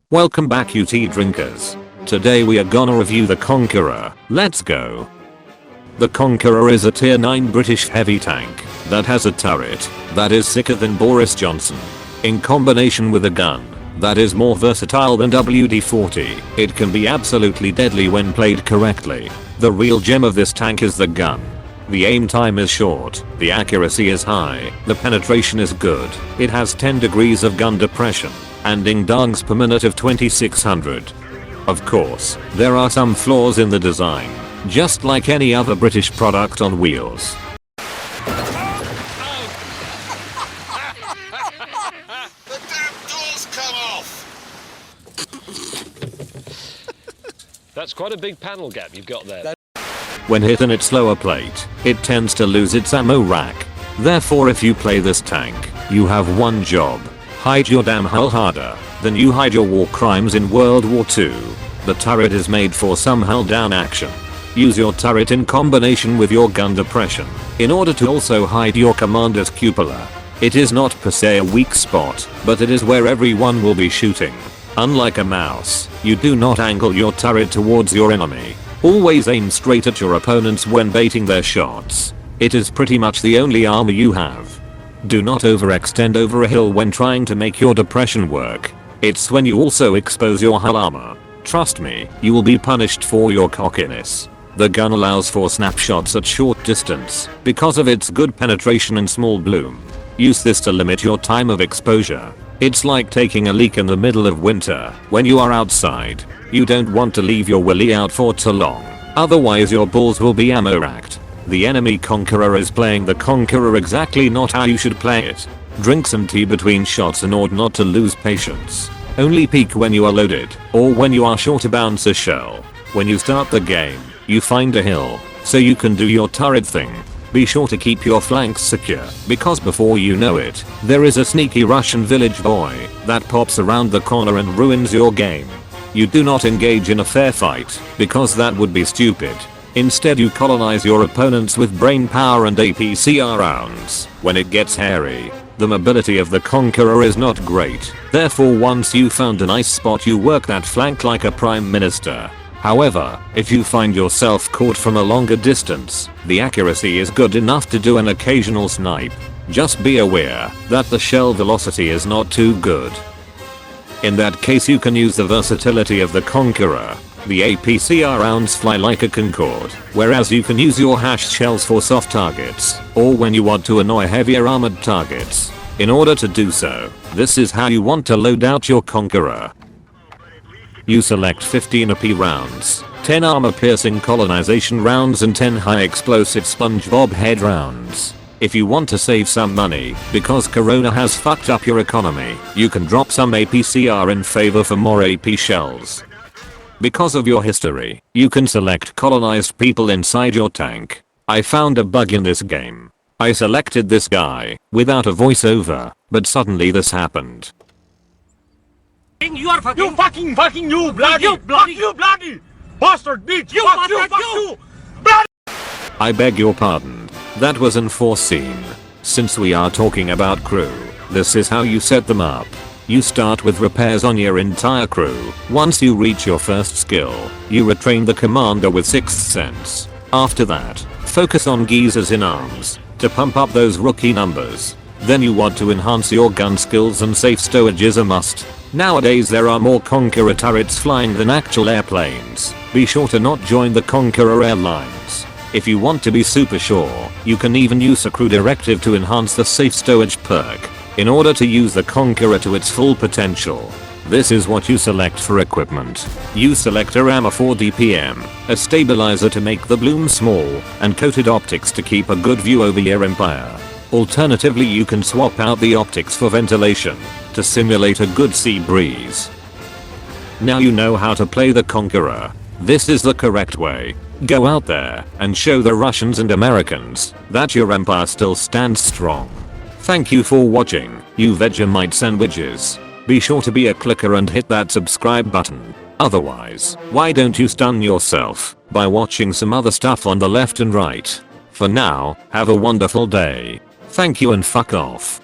Welcome back UT drinkers. Today we are gonna review the Conqueror. Let's go. The Conqueror is a tier 9 British heavy tank that has a turret that is sicker than Boris Johnson. In combination with a gun that is more versatile than WD-40, it can be absolutely deadly when played correctly. The real gem of this tank is the gun. The aim time is short, the accuracy is high, the penetration is good, it has 10 degrees of gun depression, and ding dongs per minute of 2600. Of course, there are some flaws in the design, just like any other British product on wheels. The damn doors come off! That's quite a big panel gap you've got there. When hit in its lower plate, it tends to lose its ammo rack. Therefore, if you play this tank, you have one job. Hide your damn hull harder than you hide your war crimes in World War II. The turret is made for some hull down action. Use your turret in combination with your gun depression in order to also hide your commander's cupola. It is not per se a weak spot, but it is where everyone will be shooting. Unlike a mouse, you do not angle your turret towards your enemy. Always aim straight at your opponents when baiting their shots. It is pretty much the only armor you have. Do not overextend over a hill when trying to make your depression work. It's when you also expose your hull armor. Trust me, you will be punished for your cockiness. The gun allows for snapshots at short distance because of its good penetration and small bloom. Use this to limit your time of exposure. It's like taking a leak in the middle of winter when you are outside. You don't want to leave your willy out for too long, otherwise your balls will be ammo racked. The enemy Conqueror is playing the Conqueror exactly not how you should play it. Drink some tea between shots in order not to lose patience. Only peek when you are loaded or when you are sure to bounce a shell. When you start the game, you find a hill so you can do your turret thing. Be sure to keep your flanks secure because before you know it, there is a sneaky Russian village boy that pops around the corner and ruins your game. You do not engage in a fair fight because that would be stupid. Instead, you colonize your opponents with brain power and APCR rounds. When it gets hairy, the mobility of the Conqueror is not great. Therefore, once you found a nice spot, you work that flank like a prime minister. However, if you find yourself caught from a longer distance, the accuracy is good enough to do an occasional snipe. Just be aware that the shell velocity is not too good. In that case, you can use the versatility of the Conqueror. The APCR rounds fly like a Concorde, whereas you can use your hash shells for soft targets, or when you want to annoy heavier armored targets. In order to do so, this is how you want to load out your Conqueror. You select 15 AP rounds, 10 armor piercing colonization rounds and 10 high explosive SpongeBob head rounds. If you want to save some money, because Corona has fucked up your economy, you can drop some APCR in favor for more AP shells. Because of your history, you can select colonized people inside your tank. I found a bug in this game. I selected this guy without a voiceover, but suddenly this happened. You are fucking you bloody bastard bitch, fuck you bloody. I beg your pardon. That was unforeseen. Since we are talking about crew, this is how you set them up. You start with repairs on your entire crew. Once you reach your first skill, you retrain the commander with Sixth Sense. After that, focus on geezers in arms to pump up those rookie numbers. Then you want to enhance your gun skills, and safe stowage is a must. Nowadays there are more Conqueror turrets flying than actual airplanes. Be sure to not join the Conqueror Airlines. If you want to be super sure, you can even use a crew directive to enhance the safe stowage perk in order to use the Conqueror to its full potential. This is what you select for equipment. You select a rammer for DPM, a stabilizer to make the bloom small, and coated optics to keep a good view over your empire. Alternatively, you can swap out the optics for ventilation to simulate a good sea breeze. Now you know how to play the Conqueror. This is the correct way. Go out there and show the Russians and Americans that your empire still stands strong. Thank you for watching, you Vegemite sandwiches. Be sure to be a clicker and hit that subscribe button. Otherwise, why don't you stun yourself by watching some other stuff on the left and right. For now, have a wonderful day. Thank you and fuck off.